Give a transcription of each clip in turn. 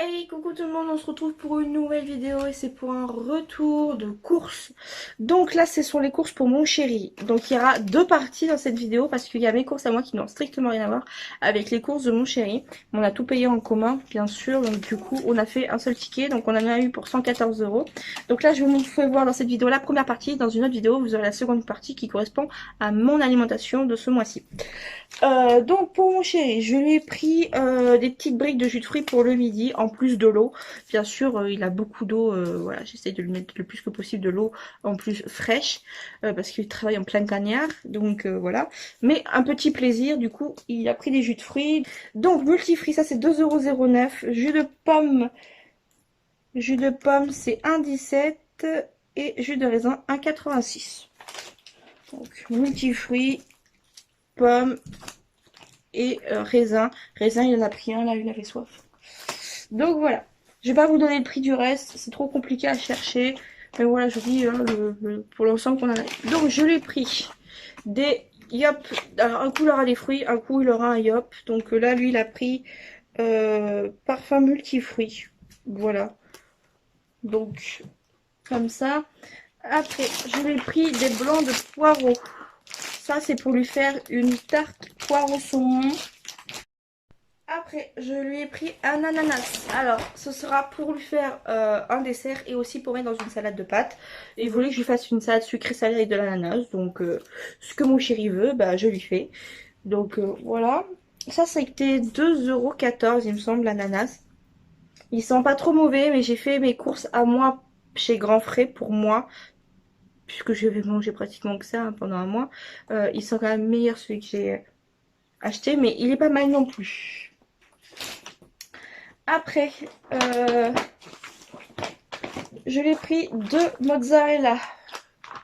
Hey, coucou tout le monde, on se retrouve pour une nouvelle vidéo et c'est pour un retour de courses. Donc là, ce sont les courses pour mon chéri. Donc il y aura deux parties dans cette vidéo parce qu'il y a mes courses à moi qui n'ont strictement rien à voir avec les courses de mon chéri. On a tout payé en commun, bien sûr, donc du coup, on a fait un seul ticket, donc on en a eu pour 114 €. Donc là, je vais vous faire voir dans cette vidéo la première partie. Dans une autre vidéo, vous aurez la seconde partie qui correspond à mon alimentation de ce mois-ci. Donc pour mon chéri, je lui ai pris des petites briques de jus de fruits pour le midi, en plus de l'eau. Bien sûr, il a beaucoup d'eau, voilà, j'essaie de lui mettre le plus que possible de l'eau en plus fraîche, parce qu'il travaille en plein cagnard, donc voilà. Mais un petit plaisir, du coup, il a pris des jus de fruits. Donc multifruits, ça c'est 2,09 €. Jus de pomme c'est 1,17 € et jus de raisin 1,86 €. Donc multifruits, pommes et raisin. Raisin, il en a pris un, là, il avait soif. Donc voilà. Je vais pas vous donner le prix du reste, c'est trop compliqué à chercher. Mais voilà, je vous dis hein, pour l'ensemble qu'on a. Donc je l'ai pris des yop. Alors un coup il aura des fruits, un coup il aura un yop. Donc là, lui, il a pris parfum multifruits. Voilà. Donc comme ça. Après, je lui ai pris des blancs de poireaux. Ça, c'est pour lui faire une tarte poireau saumon. Après, je lui ai pris un ananas. Alors, ce sera pour lui faire un dessert et aussi pour mettre dans une salade de pâtes. Et il voulait que je lui fasse une salade sucrée salée avec de l'ananas. Donc, ce que mon chéri veut, bah, je lui fais. Donc, voilà. Ça a été 2,14 € il me semble, l'ananas. Il sent pas trop mauvais, mais j'ai fait mes courses à moi chez Grand Frais pour moi. Puisque je vais manger pratiquement que ça hein, pendant un mois. Il sent quand même meilleur celui que j'ai acheté, mais il est pas mal non plus. Après, je l'ai pris de mozzarella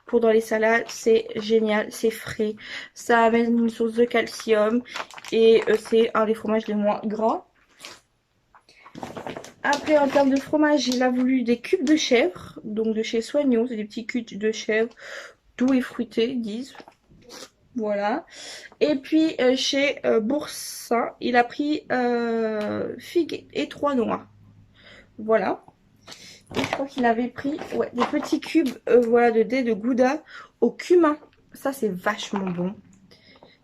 pour dans les salades. C'est génial, c'est frais. Ça amène une source de calcium et c'est un des fromages les moins gras. Après, en termes de fromage, il a voulu des cubes de chèvre, donc de chez Soignon. C'est des petits cubes de chèvre doux et fruités, ils disent. Voilà. Et puis chez Boursin, il a pris figues et 3 noix. Voilà. Et je crois qu'il avait pris ouais, des petits cubes voilà, de dés de gouda au cumin. Ça, c'est vachement bon.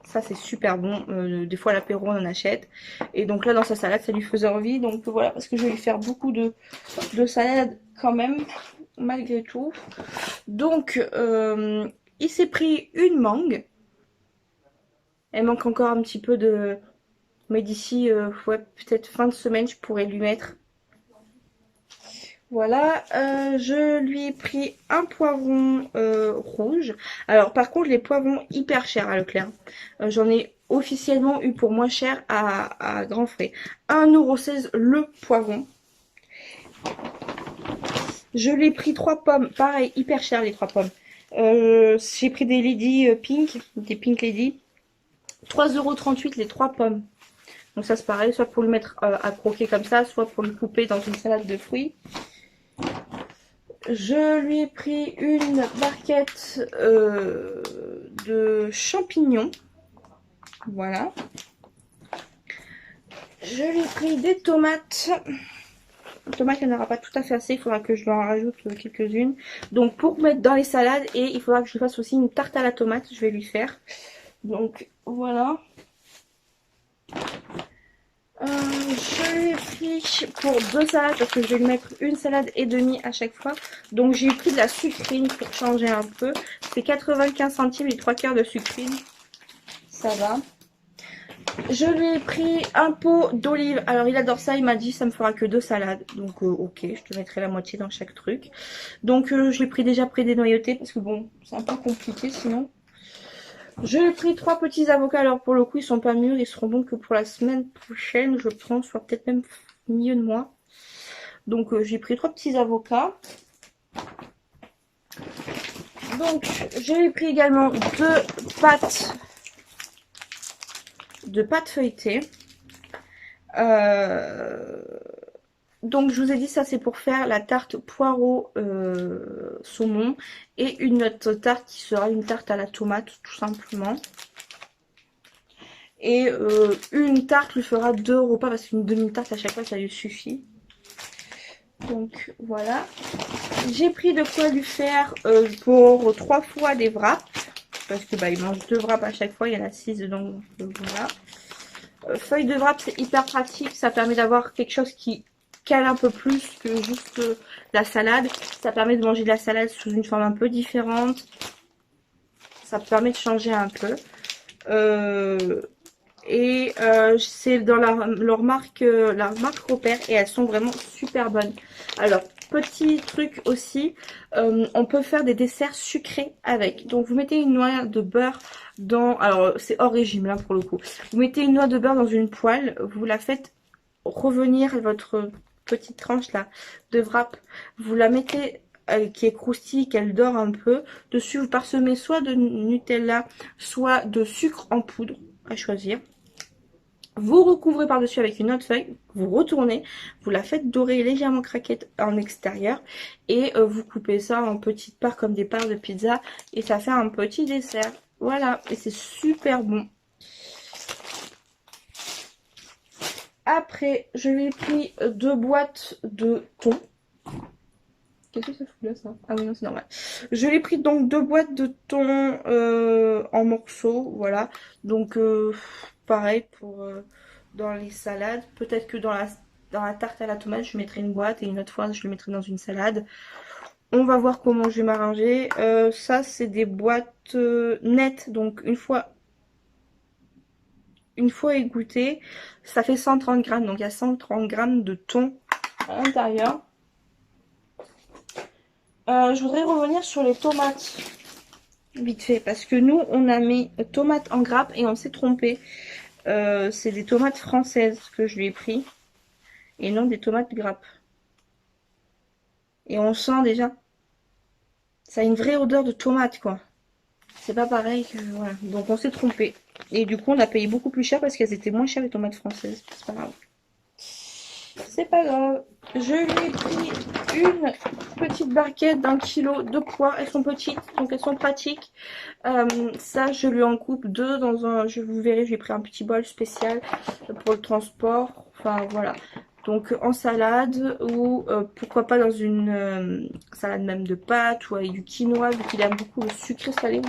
Ça, c'est super bon. Des fois, à l'apéro, on en achète. Et donc là, dans sa salade, ça lui faisait envie. Donc voilà, parce que je vais lui faire beaucoup de salade quand même, malgré tout. Donc, il s'est pris une mangue. Elle manque encore un petit peu de... Mais d'ici, ouais, peut-être fin de semaine, je pourrais lui mettre. Voilà, je lui ai pris un poivron rouge. Alors par contre, les poivrons hyper chers à Leclerc. J'en ai officiellement eu pour moins cher à Grand Frais. 1,16 € le poivron. Je lui ai pris 3 pommes. Pareil, hyper cher les 3 pommes. J'ai pris des Lady Pink, des Pink Lady. 3,38 € les 3 pommes. Donc ça c'est pareil, soit pour lui mettre à croquer comme ça, soit pour le couper dans une salade de fruits. Je lui ai pris une barquette de champignons. Voilà. Je lui ai pris des tomates. Les tomates, il n'y en aura pas tout à fait assez. Il faudra que je lui en rajoute quelques-unes. Donc pour mettre dans les salades. Et il faudra que je lui fasse aussi une tarte à la tomate. Je vais lui faire. Donc voilà. Je lui ai pris pour 2 salades parce que je vais lui mettre une salade et demie à chaque fois. Donc j'ai pris de la sucrine pour changer un peu. C'est 95 centimes les 3/4 de sucrine. Ça va. Je lui ai pris un pot d'olive. Alors il adore ça, il m'a dit ça me fera que 2 salades. Donc ok, je te mettrai la moitié dans chaque truc. Donc je l'ai pris déjà prédénoyauté parce que bon, c'est un peu compliqué sinon. Je lui ai pris 3 petits avocats. Alors pour le coup, ils sont pas mûrs. Ils seront bons que pour la semaine prochaine, je pense, soit peut-être même milieu de mois. Donc j'ai pris 3 petits avocats. Donc j'ai pris également 2 pâtes feuilletées. Donc je vous ai dit ça c'est pour faire la tarte poireau saumon et une autre tarte qui sera une tarte à la tomate tout simplement. Et une tarte lui fera 2 repas parce qu'une demi-tarte à chaque fois ça lui suffit. Donc voilà. J'ai pris de quoi lui faire pour 3 fois des wraps. Parce que bah, il mange 2 wraps à chaque fois, il y en a 6 dedans. Donc voilà. Feuille de wrap, c'est hyper pratique. Ça permet d'avoir quelque chose qui cale un peu plus que juste la salade. Ça permet de manger de la salade sous une forme un peu différente. Ça permet de changer un peu. C'est dans leur marque, la marque Repère, et elles sont vraiment super bonnes. Alors, petit truc aussi, on peut faire des desserts sucrés avec. Donc, vous mettez une noix de beurre dans... Alors, c'est hors régime là pour le coup. Vous mettez une noix de beurre dans une poêle, vous la faites revenir votre petite tranche là de wrap. Vous la mettez qui est croustille, qu'elle dort un peu. Dessus, vous parsemez soit de Nutella, soit de sucre en poudre, à choisir. Vous recouvrez par-dessus avec une autre feuille, vous retournez, vous la faites dorer légèrement craquette en extérieur et vous coupez ça en petites parts comme des parts de pizza et ça fait un petit dessert. Voilà, et c'est super bon. Après, je lui ai pris 2 boîtes de thon. Qu'est-ce que ça fout là, ça? Ah oui, non, c'est normal. Je lui ai pris donc 2 boîtes de thon en morceaux, voilà. Donc, pareil pour dans les salades. Peut-être que dans la tarte à la tomate, je mettrai une boîte et une autre fois, je le mettrai dans une salade. On va voir comment je vais m'arranger. Ça, c'est des boîtes nettes. Donc, une fois égouttées, ça fait 130 grammes. Donc, il y a 130 grammes de thon à l'intérieur. Je voudrais revenir sur les tomates vite fait parce que nous on a mis tomates en grappe et on s'est trompé. C'est des tomates françaises que je lui ai pris et non des tomates grappes. Et on sent déjà, ça a une vraie odeur de tomate quoi. C'est pas pareil que voilà. Donc on s'est trompé et du coup on a payé beaucoup plus cher parce qu'elles étaient moins chères les tomates françaises. C'est pas grave. C'est pas grave. Je lui ai pris une petite barquette d'1 kilo de pois. Elles sont petites, donc elles sont pratiques. Ça, je lui en coupe 2 dans un... Vous verrez, j'ai pris un petit bol spécial pour le transport. Enfin, voilà. Donc en salade ou pourquoi pas dans une salade même de pâtes ou avec du quinoa, vu qu'il aime beaucoup le sucré salé.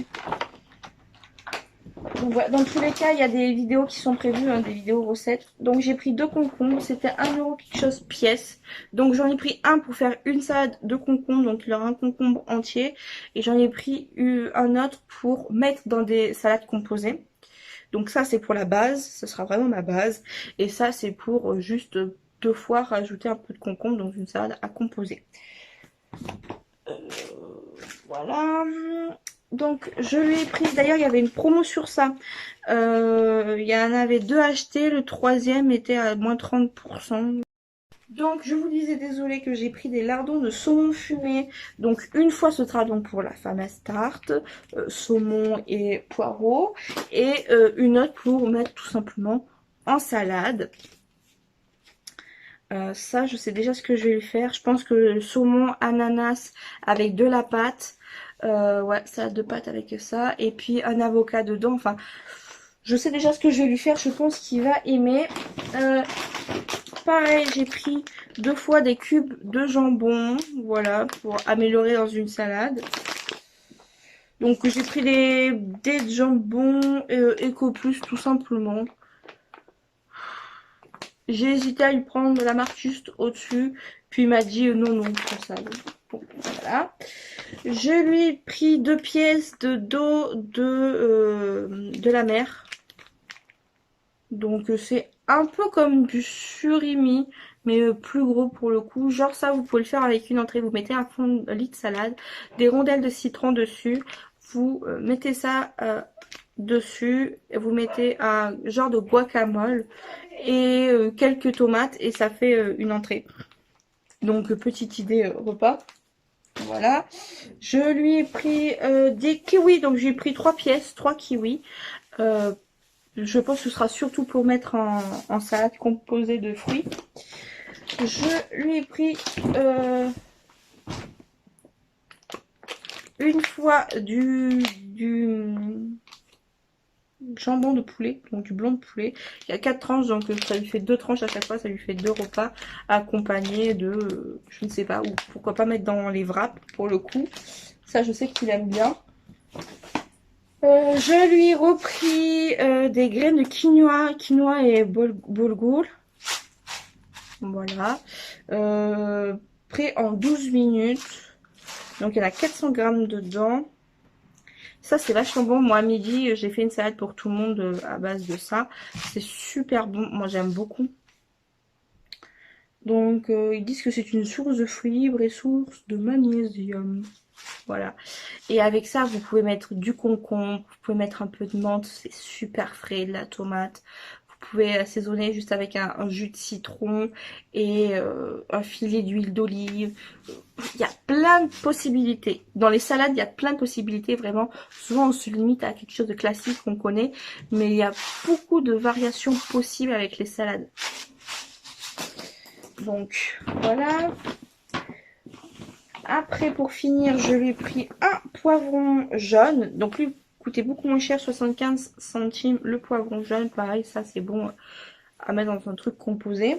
Donc voilà, dans tous les cas, il y a des vidéos qui sont prévues, hein, des vidéos recettes. Donc j'ai pris 2 concombres, c'était 1 € quelque chose pièce. Donc j'en ai pris un pour faire une salade de concombres, donc il y aura un concombre entier. Et j'en ai pris un autre pour mettre dans des salades composées. Donc ça c'est pour la base, ce sera vraiment ma base. Et ça c'est pour juste 2 fois rajouter un peu de concombre dans une salade à composer. Voilà. Donc je lui ai pris, d'ailleurs il y avait une promo sur ça. Il y en avait 2 achetés, le 3e était à moins 30%. Donc je vous disais désolé que j'ai pris des lardons de saumon fumé. Donc une fois ce sera donc pour la fameuse tarte, saumon et poireaux. Et une autre pour mettre tout simplement en salade. Ça je sais déjà ce que je vais lui faire. Je pense que le saumon ananas avec de la pâte. Ouais, salade de pâtes avec ça. Et puis un avocat dedans. Enfin, je sais déjà ce que je vais lui faire. Je pense qu'il va aimer. Pareil, j'ai pris 2 fois des cubes de jambon. Voilà, pour améliorer dans une salade. Donc j'ai pris des dés de jambon Eco Plus tout simplement. J'ai hésité à lui prendre la marque juste au-dessus. Puis il m'a dit non, non, pour ça. Bon, voilà. Je lui ai pris 2 pièces de dos de la mer. Donc c'est un peu comme du surimi, mais plus gros pour le coup. Genre ça, vous pouvez le faire avec une entrée. Vous mettez un fond de lit de salade, des rondelles de citron dessus. Vous mettez ça dessus. Vous mettez un genre de guacamole et quelques tomates et ça fait une entrée. Donc petite idée repas. Voilà. Je lui ai pris des kiwis. Donc j'ai pris 3 pièces, 3 kiwis. Je pense que ce sera surtout pour mettre en salade composée de fruits. Je lui ai pris une fois jambon de poulet, donc du blanc de poulet. Il y a 4 tranches, donc ça lui fait 2 tranches à chaque fois, ça lui fait 2 repas accompagnés de, je ne sais pas, ou pourquoi pas mettre dans les wraps pour le coup. Ça, je sais qu'il aime bien. Je lui ai repris des graines de quinoa et boulgour. Voilà. Prêt en 12 minutes. Donc il y en a 400 grammes dedans. Ça c'est vachement bon. Moi à midi j'ai fait une salade pour tout le monde à base de ça. C'est super bon. Moi j'aime beaucoup. Donc ils disent que c'est une source de fibres et source de magnésium. Voilà. Et avec ça, vous pouvez mettre du concombre, vous pouvez mettre un peu de menthe, c'est super frais, de la tomate. Vous pouvez assaisonner juste avec un jus de citron et un filet d'huile d'olive. Il y a plein de possibilités. Dans les salades, il y a plein de possibilités, vraiment. Souvent, on se limite à quelque chose de classique qu'on connaît, mais il y a beaucoup de variations possibles avec les salades. Donc, voilà. Après, pour finir, je lui ai pris un poivron jaune. Donc, lui coûtait beaucoup moins cher, 75 centimes le poivron jaune. Pareil, ça, c'est bon à mettre dans un truc composé.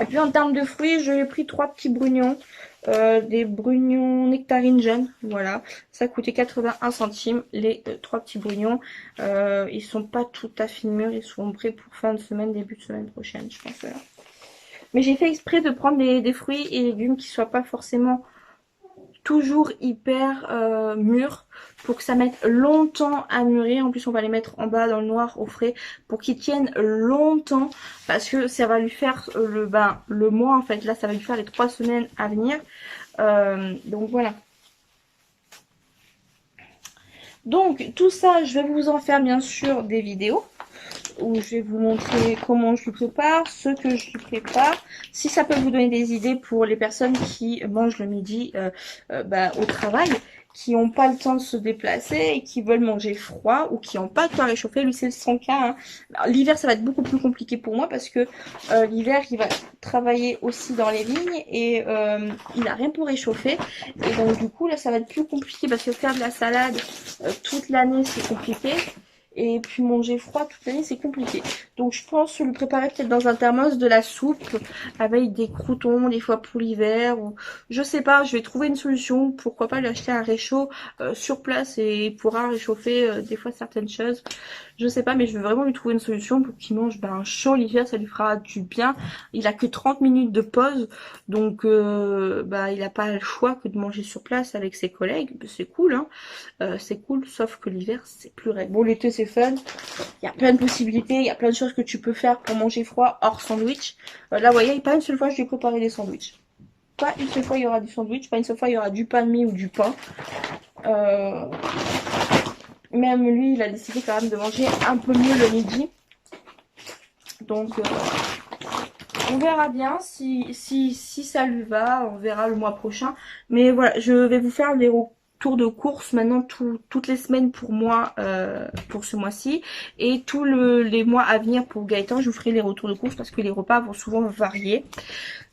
Et puis, en termes de fruits, je lui ai pris 3 petits brugnons. Des brugnons nectarines jaunes. Voilà. Ça coûtait 81 centimes, les 3 petits brugnons. Ils sont pas tout à fait mûrs. Ils sont prêts pour fin de semaine, début de semaine prochaine, je pense. Là. Mais j'ai fait exprès de prendre des fruits et légumes qui soient pas forcément toujours hyper mûrs pour que ça mette longtemps à mûrir. En plus on va les mettre en bas dans le noir au frais pour qu'ils tiennent longtemps parce que ça va lui faire le mois en fait. Là ça va lui faire les 3 semaines à venir. Donc voilà. Donc tout ça je vais vous en faire bien sûr des vidéos où je vais vous montrer comment je le prépare, ce que je lui prépare, si ça peut vous donner des idées pour les personnes qui mangent le midi au travail, qui n'ont pas le temps de se déplacer et qui veulent manger froid ou qui n'ont pas de quoi réchauffer. Lui c'est le 100K. Hein. L'hiver ça va être beaucoup plus compliqué pour moi parce que l'hiver il va travailler aussi dans les vignes et il n'a rien pour réchauffer. Et donc du coup là ça va être plus compliqué parce que faire de la salade toute l'année c'est compliqué. Et puis manger froid toute l'année c'est compliqué. Donc je pense lui préparer peut-être dans un thermos de la soupe avec des croûtons des fois pour l'hiver. Ou je sais pas, je vais trouver une solution. Pourquoi pas lui acheter un réchaud sur place et il pourra réchauffer des fois certaines choses. Je sais pas mais je veux vraiment lui trouver une solution pour qu'il mange chaud l'hiver, ça lui fera du bien. Il a que 30 minutes de pause donc il a pas le choix que de manger sur place avec ses collègues. C'est cool hein. C'est cool sauf que l'hiver c'est plus raide. Bon l'été c'est fun, il y a plein de possibilités, il y a plein de choses que tu peux faire pour manger froid hors sandwich. Là vous voyez, pas une seule fois je lui ai préparé des sandwichs. Pas une seule fois il y aura du sandwich, pas une seule fois il y aura du pain de mie ou du pain. Même lui il a décidé quand même de manger un peu mieux le midi. Donc on verra bien si ça lui va, on verra le mois prochain. Mais voilà, je vais vous faire les tour de course maintenant toutes les semaines pour moi pour ce mois-ci et tous les mois à venir pour Gaëtan je vous ferai les retours de course parce que les repas vont souvent varier.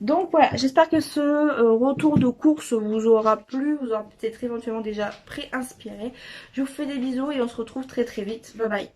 Donc voilà, j'espère que ce retour de course vous aura plu, vous aura peut-être éventuellement déjà pré-inspiré. Je vous fais des bisous et on se retrouve très très vite. Bye bye.